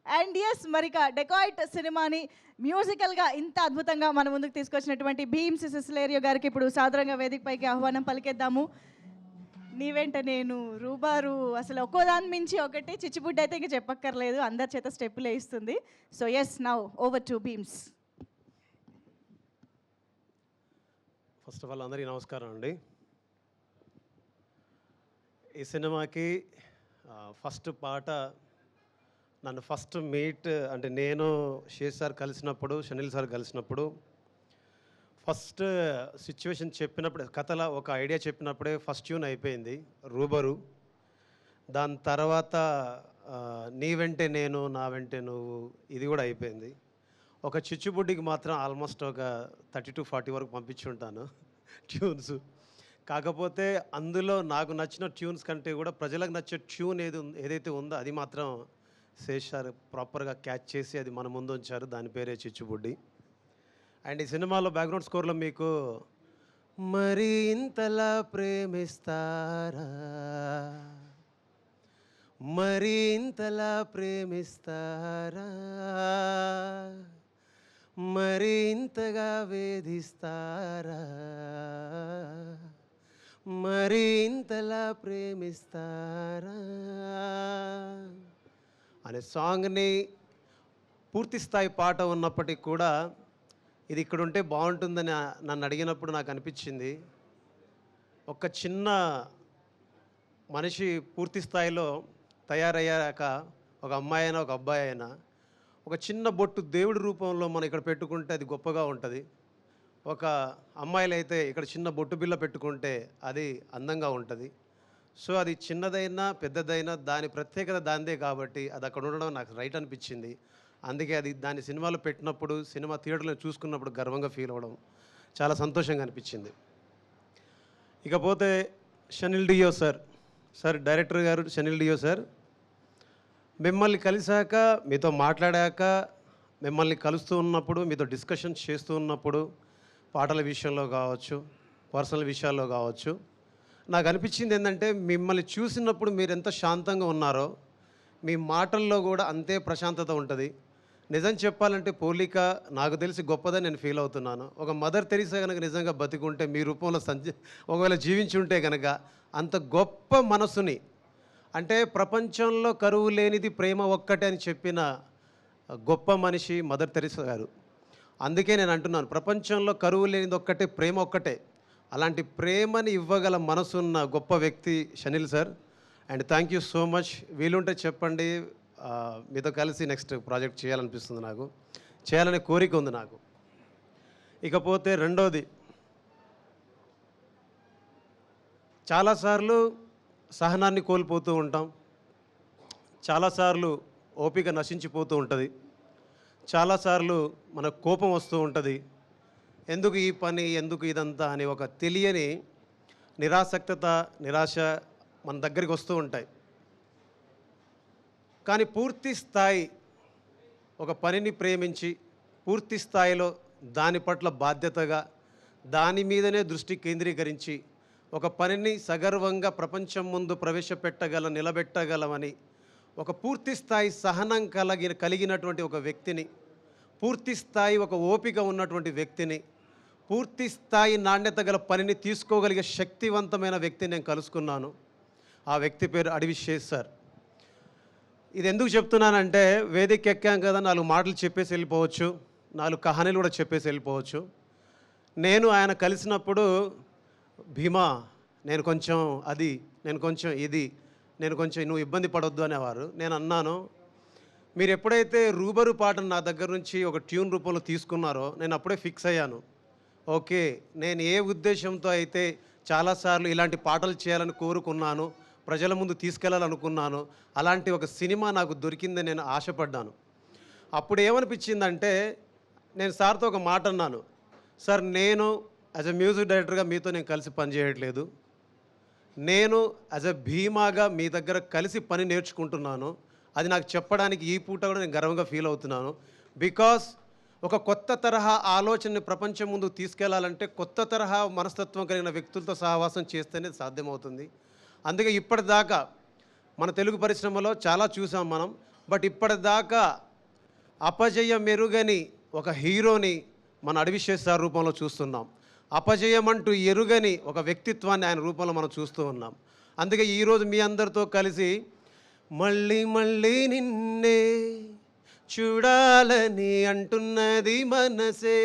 And yes మరిక dacoit సినిమాని మ్యూజికల్గా ఇంత అద్భుతంగా మన ముందుకు తీసుకొచ్చినటువంటి భీమ్స్ సిసిలేరియో గారికి ఇప్పుడు సాదరంగా వేదికపైకి ఆహ్వానం పలికేద్దాము. నీవెంట నేను రూబారు అసలు ఒక్కో దాని మించి ఒకటి చిచ్చుబుడ్డి అయితే ఇంక చెప్పక్కర్లేదు, అందరి చేత స్టెప్పులు వేయిస్తుంది. So as now over to Bheems. First of all అందరికీ నమస్కారం అండి. ఈ సినిమాకి ఫస్ట్ పాట నన్ను ఫస్ట్ మీట్ అంటే నేను శేష్ సార్ కలిసినప్పుడు, షనిల్ సార్ కలిసినప్పుడు ఫస్ట్ సిచ్యువేషన్ చెప్పినప్పుడు కథల ఒక ఐడియా చెప్పినప్పుడే ఫస్ట్ ట్యూన్ అయిపోయింది రూబరు. దాని తర్వాత నీ వెంటే నేను నా వెంటే నువ్వు ఇది కూడా అయిపోయింది. ఒక చిచ్చుబుడ్డికి మాత్రం ఆల్మోస్ట్ ఒక 30 to 40 వరకు పంపించుంటాను ట్యూన్స్. కాకపోతే అందులో నాకు నచ్చిన ట్యూన్స్ కంటే కూడా ప్రజలకు నచ్చే ట్యూన్ ఏదైతే ఉందో అది మాత్రం శేష్ సార్ ప్రాపర్గా క్యాచ్ చేసి అది మన ముందు ఉంచారు. దాని పేరే చిచ్చుబుడ్డి. అండ్ ఈ సినిమాలో బ్యాక్గ్రౌండ్ స్కోర్లో మీకు మరి ఇంతలా ప్రేమిస్తారా, మరి ఇంతలా ప్రేమిస్తారా, మరి ఇంతగా వేధిస్తారా, మరి ఇంతలా ప్రేమిస్తారా అనే సాంగ్ని పూర్తి స్థాయి పాట ఉన్నప్పటికీ కూడా ఇది ఇక్కడ ఉంటే బాగుంటుందని నన్ను అడిగినప్పుడు నాకు అనిపించింది. ఒక చిన్న మనిషి పూర్తి స్థాయిలో తయారయ్యాక ఒక అమ్మాయి అయినా ఒక అబ్బాయి అయినా ఒక చిన్న బొట్టు దేవుడి రూపంలో మనం ఇక్కడ పెట్టుకుంటే అది గొప్పగా ఉంటుంది. ఒక అమ్మాయిలు అయితే ఇక్కడ చిన్న బొట్టు బిల్ల పెట్టుకుంటే అది అందంగా ఉంటుంది. సో అది చిన్నదైనా పెద్దదైనా దాని ప్రత్యేకత దానిదే కాబట్టి అది అక్కడ ఉండడం నాకు రైట్ అనిపించింది. అందుకే అది దాన్ని సినిమాలో పెట్టినప్పుడు సినిమా థియేటర్లో చూసుకున్నప్పుడు గర్వంగా ఫీల్ అవ్వడం చాలా సంతోషంగా అనిపించింది. ఇకపోతే షనిల్ డియో సార్ డైరెక్టర్ గారు షనిల్ డియో సార్, మిమ్మల్ని కలిశాక మీతో మాట్లాడాక మిమ్మల్ని కలుస్తూ ఉన్నప్పుడు మీతో డిస్కషన్స్ చేస్తూ ఉన్నప్పుడు పాటల విషయంలో కావచ్చు, పర్సనల్ విషయాల్లో కావచ్చు, నాకు అనిపించింది ఏంటంటే మిమ్మల్ని చూసినప్పుడు మీరు ఎంత శాంతంగా ఉన్నారో మీ మాటల్లో కూడా అంతే ప్రశాంతత ఉంటుంది. నిజం చెప్పాలంటే పోలిక నాకు తెలిసి గొప్పదని నేను ఫీల్ అవుతున్నాను. ఒక మదర్ తెరీసా కనుక నిజంగా బతికుంటే మీ రూపంలో ఒకవేళ జీవించి ఉంటే కనుక అంత గొప్ప మనసుని, అంటే ప్రపంచంలో కరువు లేనిది ప్రేమ ఒక్కటే అని చెప్పిన గొప్ప మనిషి మదర్ తెరీసా గారు. అందుకే నేను అంటున్నాను ప్రపంచంలో కరువు లేనిది ఒక్కటే ప్రేమ ఒక్కటే. అలాంటి ప్రేమని ఇవ్వగల మనసున్న గొప్ప వ్యక్తి Shanil sir. And thank you so much. వీలుంటే చెప్పండి, మీతో కలిసి నెక్స్ట్ ప్రాజెక్ట్ చేయాలనిపిస్తుంది, నాకు చేయాలనే కోరిక ఉంది నాకు. ఇకపోతే రెండోది, చాలాసార్లు సహనాన్ని కోల్పోతూ ఉంటాం, చాలాసార్లు ఓపిక నశించిపోతూ ఉంటుంది, చాలాసార్లు మనకు కోపం వస్తూ ఉంటుంది. ఎందుకు ఈ పని, ఎందుకు ఇదంతా అని ఒక తెలియని నిరాసక్తత, నిరాశ మన దగ్గరికి వస్తూ ఉంటాయి. కానీ పూర్తి స్థాయి ఒక పనిని ప్రేమించి పూర్తి స్థాయిలో దాని పట్ల బాధ్యతగా దాని మీదనే దృష్టి కేంద్రీకరించి ఒక పనిని సగర్వంగా ప్రపంచం ముందు నిలబెట్టగలమని ఒక పూర్తి స్థాయి సహనం కలిగినటువంటి ఒక వ్యక్తిని, పూర్తి స్థాయి ఒక ఓపిక ఉన్నటువంటి వ్యక్తిని, పూర్తి స్థాయి నాణ్యత గల పనిని తీసుకోగలిగే శక్తివంతమైన వ్యక్తిని నేను కలుసుకున్నాను. ఆ వ్యక్తి పేరు అడవి శేష్ సార్. ఇది ఎందుకు చెప్తున్నానంటే వేదిక ఎక్కాం కదా 4 మాటలు చెప్పేసి వెళ్ళిపోవచ్చు, 4 కహానీలు కూడా చెప్పేసి వెళ్ళిపోవచ్చు. నేను ఆయన కలిసినప్పుడు భీమా నేను కొంచెం అది, నేను కొంచెం ఇది, నేను కొంచెం నువ్వు ఇబ్బంది పడొద్దు అనేవారు. నేను అన్నాను, మీరు ఎప్పుడైతే రూబరు పాటను నా దగ్గర నుంచి ఒక ట్యూన్ రూపంలో తీసుకున్నారో నేను అప్పుడే ఫిక్స్ అయ్యాను. ఓకే, నేను ఏ ఉద్దేశంతో అయితే చాలాసార్లు ఇలాంటి పాటలు చేయాలని కోరుకున్నాను, ప్రజల ముందు తీసుకెళ్లాలనుకున్నాను, అలాంటి ఒక సినిమా నాకు దొరికిందని నేను ఆశపడ్డాను. అప్పుడు ఏమనిపించిందంటే నేను సార్తో ఒక మాట అన్నాను, సార్ నేను యాజ్ ఎ మ్యూజిక్ డైరెక్టర్గా మీతో నేను కలిసి పనిచేయట్లేదు, నేను యాజ్ ఎ భీమాగా మీ దగ్గర కలిసి పని నేర్చుకుంటున్నాను. అది నాకు చెప్పడానికి ఈ పూట కూడా నేను గర్వంగా ఫీల్ అవుతున్నాను. బికాస్ ఒక కొత్త తరహా ఆలోచనని ప్రపంచం ముందు తీసుకెళ్లాలంటే కొత్త తరహా మనస్తత్వం కలిగిన వ్యక్తులతో సహవాసం చేస్తేనే సాధ్యమవుతుంది. అందుకే ఇప్పటిదాకా మన తెలుగు పరిశ్రమలో చాలా చూసాం మనం, బట్ ఇప్పటిదాకా అపజయం ఎరుగని ఒక హీరోని మన అడవిశేష్ సార్ రూపంలో చూస్తున్నాం. అపజయం అంటూ ఎరుగని ఒక వ్యక్తిత్వాన్ని ఆయన రూపంలో మనం చూస్తూ ఉన్నాం. అందుకే ఈరోజు మీ అందరితో కలిసి మళ్ళీ మళ్ళీ నిన్నే చూడాలని అంటున్నది మనసే,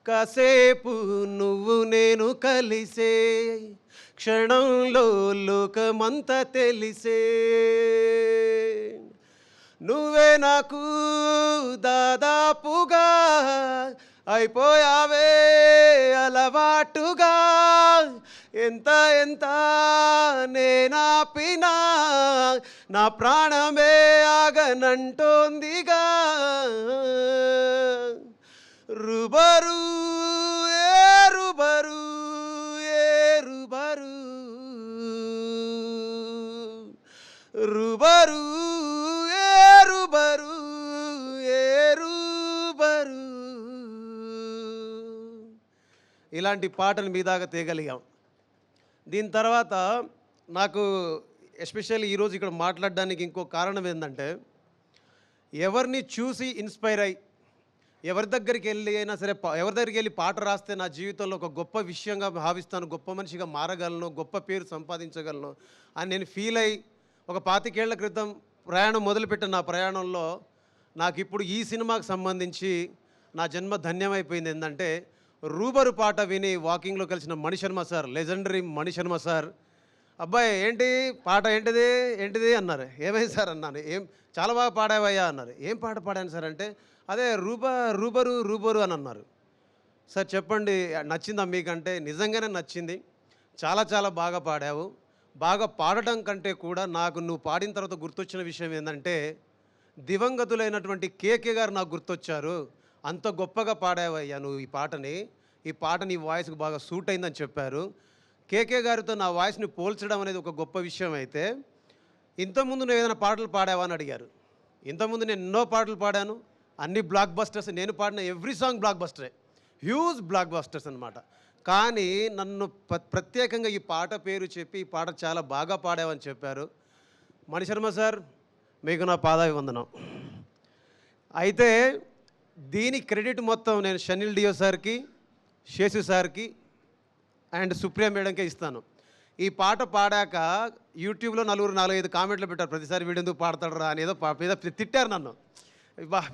కాసేపు నువ్వు నేను కలిసే క్షణంలో లోకమంతా తెలిసే, నువ్వే నాకు దాదాపుగా అయిపోయావే అలవాటుగా, ఎంత ఎంత నేనాపినా నా ప్రాణమే ఆగనంటోందిగా, రుబరు ఏ రుబరు ఏ రుబరు రుబరు ఏ రుబరు ఏ రుబరు. ఇలాంటి పాటను మీ దాకా తేగలిగాం. దీని తర్వాత నాకు ఎస్పెషల్లీ ఈరోజు ఇక్కడ మాట్లాడడానికి ఇంకో కారణం ఏంటంటే, ఎవరిని చూసి ఇన్స్పైర్ అయ్యి ఎవరి దగ్గరికి వెళ్ళి అయినా సరే ఎవరి దగ్గరికి వెళ్ళి పాట రాస్తే నా జీవితంలో ఒక గొప్ప విషయంగా భావిస్తాను, గొప్ప మనిషిగా మారగలను, గొప్ప పేరు సంపాదించగలను అని నేను ఫీల్ అయ్యి ఒక 25 ఏళ్ల క్రితం ప్రయాణం మొదలుపెట్టిన నా ప్రయాణంలో నాకు ఇప్పుడు ఈ సినిమాకి సంబంధించి నా జన్మ ధన్యమైపోయింది. ఏంటంటే రూబరు పాట విని వాకింగ్లో కలిసిన Mani Sharma sir, legendary Mani Sharma sir, అబ్బాయి ఏంటి పాట ఏంటిది ఏంటిది అన్నారు. ఏమైంది సార్ అన్నాను. చాలా బాగా పాడావయ్యా అన్నారు. ఏం పాట పాడాను సార్ అంటే, అదే రూబరు రూబరు అని అన్నారు. సార్ చెప్పండి నచ్చిందా మీకంటే? నిజంగానే నచ్చింది, చాలా చాలా బాగా పాడావు. బాగా పాడటం కంటే కూడా నాకు నువ్వు పాడిన తర్వాత గుర్తొచ్చిన విషయం ఏంటంటే, దివంగతులైనటువంటి కేకే గారు నాకు గుర్తొచ్చారు. అంత గొప్పగా పాడావయ్యా నువ్వు ఈ పాట నీ వాయిస్కి బాగా సూట్ అయిందని చెప్పారు. కేకే గారితో నా వాయిస్ని పోల్చడం అనేది ఒక గొప్ప విషయం అయితే, ఇంతకుముందు నువ్వు ఏదైనా పాటలు పాడావా అని అడిగారు. ఇంతకుముందు నేను ఎన్నో పాటలు పాడాను, అన్ని బ్లాక్ బస్టర్స్. నేను పాడిన ఎవ్రీ సాంగ్ బ్లాక్ బస్టరే, హ్యూజ్ బ్లాక్ బస్టర్స్ అనమాట. కానీ నన్ను ప్రత్యేకంగా ఈ పాట పేరు చెప్పి ఈ పాట చాలా బాగా పాడావని చెప్పారు. మణిశర్మ సార్, మీకు నా పాదాభివందనం. అయితే దీని క్రెడిట్ మొత్తం నేను షనిల్ డియో సార్కి, శేషు సార్కి అండ్ సుప్రియ మేడంకే ఇస్తాను. ఈ పాట పాడాక యూట్యూబ్లో 4-5 కామెంట్లు పెట్టారు, ప్రతిసారి వీడు ఎందుకు పాడతాడరా అని ఏదో తిట్టారు నన్ను.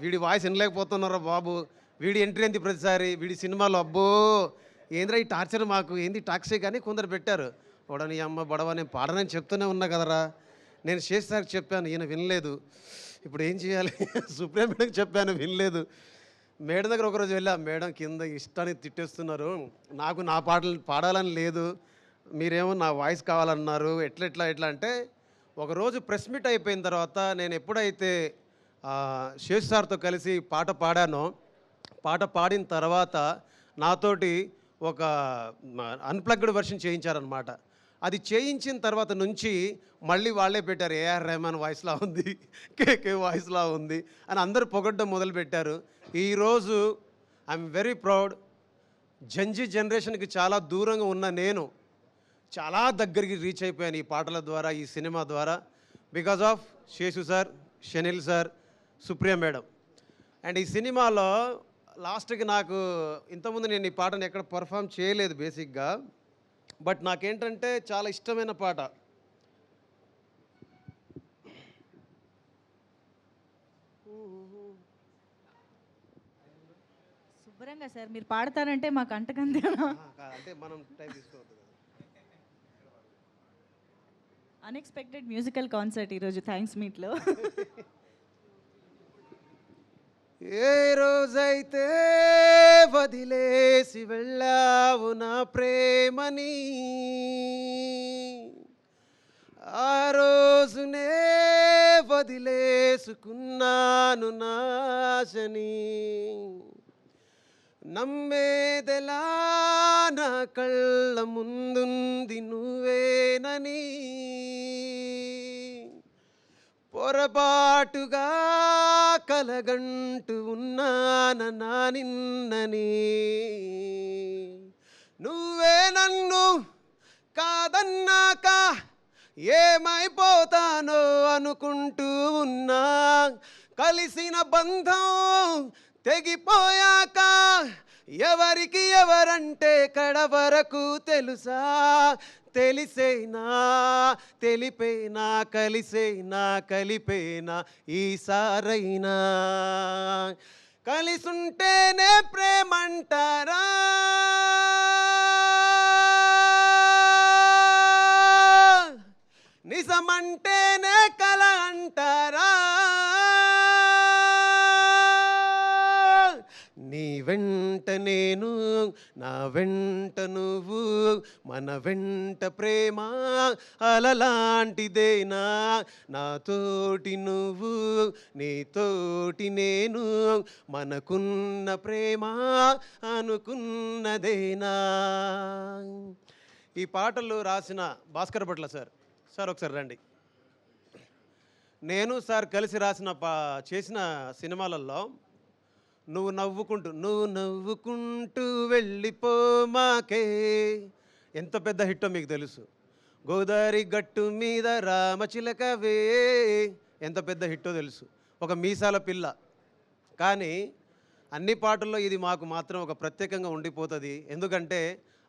వీడి వాయిస్ వినలేకపోతున్నారా బాబు, వీడి ఎంట్రీ ఏంది ప్రతిసారి, వీడి సినిమాలో అబ్బో ఏంద్రా ఈ టార్చర్, మాకు ఏంది టాక్సీ కానీ కొందరు పెట్టారు. వాడని అమ్మ బడవ నేను పాడనని చెప్తూనే ఉన్నా కదరా. నేను శేష్ సార్కి చెప్పాను, ఈయన వినలేదు, ఇప్పుడు ఏం చేయాలి? సుప్రియ మేడంకి చెప్పాను, వినలేదు. మేడం దగ్గర ఒకరోజు వెళ్ళా, మేడం కింద ఇష్టానికి తిట్టేస్తున్నారు, నాకు నా పాటలు పాడాలని లేదు, మీరేమో నా వాయిస్ కావాలన్నారు, ఎట్లా అంటే ఒకరోజు ప్రెస్ మీట్ అయిపోయిన తర్వాత నేను ఎప్పుడైతే శేష్ సార్తో కలిసి పాట పాడానో, పాట పాడిన తర్వాత నాతోటి ఒక అన్ప్లగ్డ్ వర్షన్ చేయించారనమాట. అది చేయించిన తర్వాత నుంచి మళ్ళీ వాళ్ళే పెట్టారు, ఏఆర్ రెహమాన్ వాయిస్లా ఉంది, కేకే వాయిస్లా ఉంది అని అందరూ పొగడ్డం మొదలుపెట్టారు. ఈరోజు ఐఎమ్ వెరీ ప్రౌడ్. జంజీ జనరేషన్కి చాలా దూరంగా ఉన్న నేను చాలా దగ్గరికి రీచ్ అయిపోయాను ఈ పాటల ద్వారా, ఈ సినిమా ద్వారా, because of Seshu sir, Shanil sir, Supriya madam. And ఈ సినిమాలో లాస్ట్కి నాకు ఇంతకుముందు నేను ఈ పాటను ఎక్కడ పర్ఫామ్ చేయలేదు బేసిక్గా, బట్ నాకేంటంటే చాలా ఇష్టమైన పాట. శుభ్రంగా సార్ మీరు పాడతారంటే మాకు అంటకంతేనా? అంటే మనం టైం తీసుకోవద్దు. అన్ఎక్స్పెక్టెడ్ మ్యూజికల్ కాన్సర్ట్ ఈరోజు థ్యాంక్స్ మీట్లో. ఏ రోజైతే వదిలేసి వెళ్ళావు నా ప్రేమని, ఆ రోజునే వదిలేసుకున్నాను నాశని, నమ్మేదెలా నా కళ్ళ ముందుంది నువ్వేనని, పొరపాటుగా కలగంటూ ఉన్నానా నిన్నని, నువ్వే నన్ను కాదన్నాక ఏమైపోతానో అనుకుంటూ ఉన్నా, కలిసిన బంధం తెగిపోయాక ఎవరికి ఎవరంటే కడ వరకు తెలుసా, తెలిసేనా తెలిపేనా కలిసేనా కలిపేనా ఈసారైనా, కలిసుంటేనే ప్రేమంటారా, నిజమంటేనే కల అంటారా, నీ వెంట నేను నా వెంట నువ్వు, మన వెంట ప్రేమ అలలాంటిదేనా, నాతోటి నువ్వు నీతోటి నేను, మనకున్న ప్రేమ అనుకున్నదేనా. ఈ పాటలు రాసిన భాస్కర్ భట్ల సార్. సార్ ఒకసారి రండి. నేను సార్ కలిసి రాసిన చేసిన సినిమాలలో నువ్వు నవ్వుకుంటూ వెళ్ళిపోమాకే ఎంత పెద్ద హిట్టో మీకు తెలుసు. గోదావరి గట్టు మీద రామచిలకవే ఎంత పెద్ద హిట్టో తెలుసు. ఒక మీసాల పిల్ల. కానీ అన్ని పాటల్లో ఇది మాకు మాత్రం ఒక ప్రత్యేకంగా ఉండిపోతుంది. ఎందుకంటే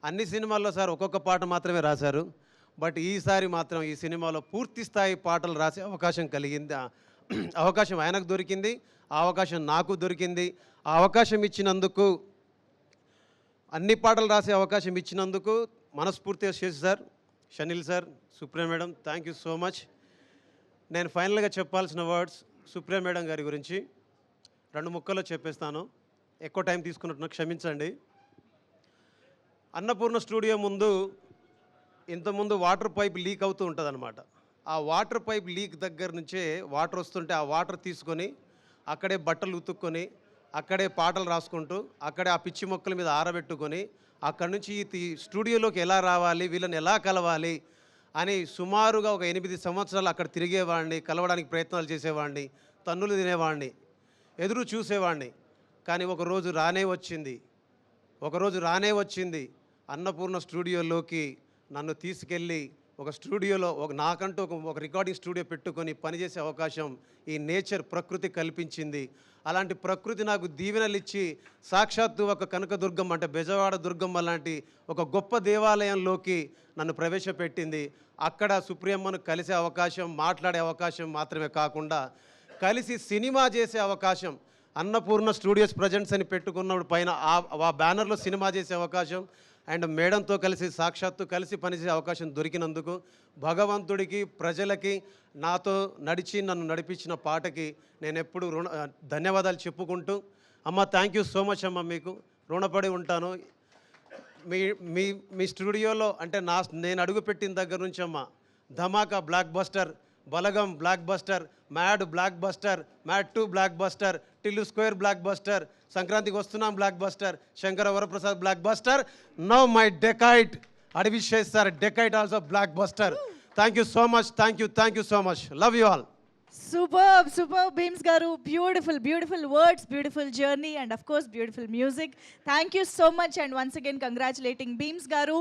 అన్ని సినిమాల్లో సార్ ఒక్కొక్క పాట మాత్రమే రాశారు. బట్ ఈసారి మాత్రం ఈ సినిమాలో పూర్తి స్థాయి పాటలు రాసే అవకాశం కలిగింది. అవకాశం ఆయనకు దొరికింది, ఆ అవకాశం నాకు దొరికింది. ఆ అవకాశం ఇచ్చినందుకు, అన్ని పాటలు రాసే అవకాశం ఇచ్చినందుకు మనస్ఫూర్తిగా Seshu sir, Shanil sir, Supriya madam, thank you so much. నేను ఫైనల్గా చెప్పాల్సిన వర్డ్స్ సుప్రియ మేడం గారి గురించి 2 ముక్కల్లో చెప్పేస్తాను. ఎక్కువ టైం తీసుకున్నట్టు క్షమించండి. అన్నపూర్ణ స్టూడియో ముందు ఇంతకుముందు వాటర్ పైప్ లీక్ అవుతూ ఉంటుంది అనమాట. ఆ వాటర్ పైప్ లీక్ దగ్గర నుంచే వాటర్ వస్తుంటే ఆ వాటర్ తీసుకొని అక్కడే బట్టలు ఉతుక్కొని అక్కడే పాటలు రాసుకుంటూ అక్కడే ఆ పిచ్చి మొక్కల మీద ఆరబెట్టుకొని అక్కడి నుంచి ఈ స్టూడియోలోకి ఎలా రావాలి, వీళ్ళని ఎలా కలవాలి అని సుమారుగా ఒక 8 సంవత్సరాలు అక్కడ తిరిగేవాడిని, కలవడానికి ప్రయత్నాలు చేసేవాడిని, తన్నులు తినేవాడిని, ఎదురు చూసేవాడిని. కానీ ఒకరోజు రానే వచ్చింది అన్నపూర్ణ స్టూడియోలోకి నన్ను తీసుకెళ్ళి ఒక స్టూడియోలో నాకంటూ ఒక రికార్డింగ్ స్టూడియో పెట్టుకొని పనిచేసే అవకాశం ఈ నేచర్ ప్రకృతి కల్పించింది. అలాంటి ప్రకృతి నాకు దీవెనలు ఇచ్చి సాక్షాత్తు ఒక కనకదుర్గం అంటే బెజవాడ దుర్గమ్మ లాంటి ఒక గొప్ప దేవాలయంలోకి నన్ను ప్రవేశపెట్టింది. అక్కడ సుప్రియమ్మను కలిసే అవకాశం, మాట్లాడే అవకాశం మాత్రమే కాకుండా కలిసి సినిమా చేసే అవకాశం, అన్నపూర్ణ స్టూడియోస్ ప్రజెంట్స్ అని పెట్టుకున్నప్పుడు పైన ఆ బ్యానర్లో సినిమా చేసే అవకాశం అండ్ మేడంతో కలిసి సాక్షాత్తు కలిసి పనిచేసే అవకాశం దొరికినందుకు భగవంతుడికి, ప్రజలకి, నాతో నన్ను నడిపించిన పాటకి నేను ఎప్పుడు ధన్యవాదాలు చెప్పుకుంటూ, అమ్మ థ్యాంక్ యూ సో మచ్ అమ్మ, మీకు రుణపడి ఉంటాను. మీ స్టూడియోలో అంటే నేను అడుగుపెట్టిన దగ్గర నుంచి అమ్మ ధమాకా బ్లాక్ బస్టర్, బలగం block buster, mad block buster, mad 2 block buster, Tillu square block buster, సంక్రాంతికి వస్తున్నాం block buster, Shankara Varaprasad block buster, now my dacoit Adivi Sesh sir dacoit also block buster. Thank you so much, thank you so much, love you all. Superb, Beams garu. Beautiful words, beautiful journey, and of course, beautiful music. Thank you so much, and once again, congratulating Beams garu.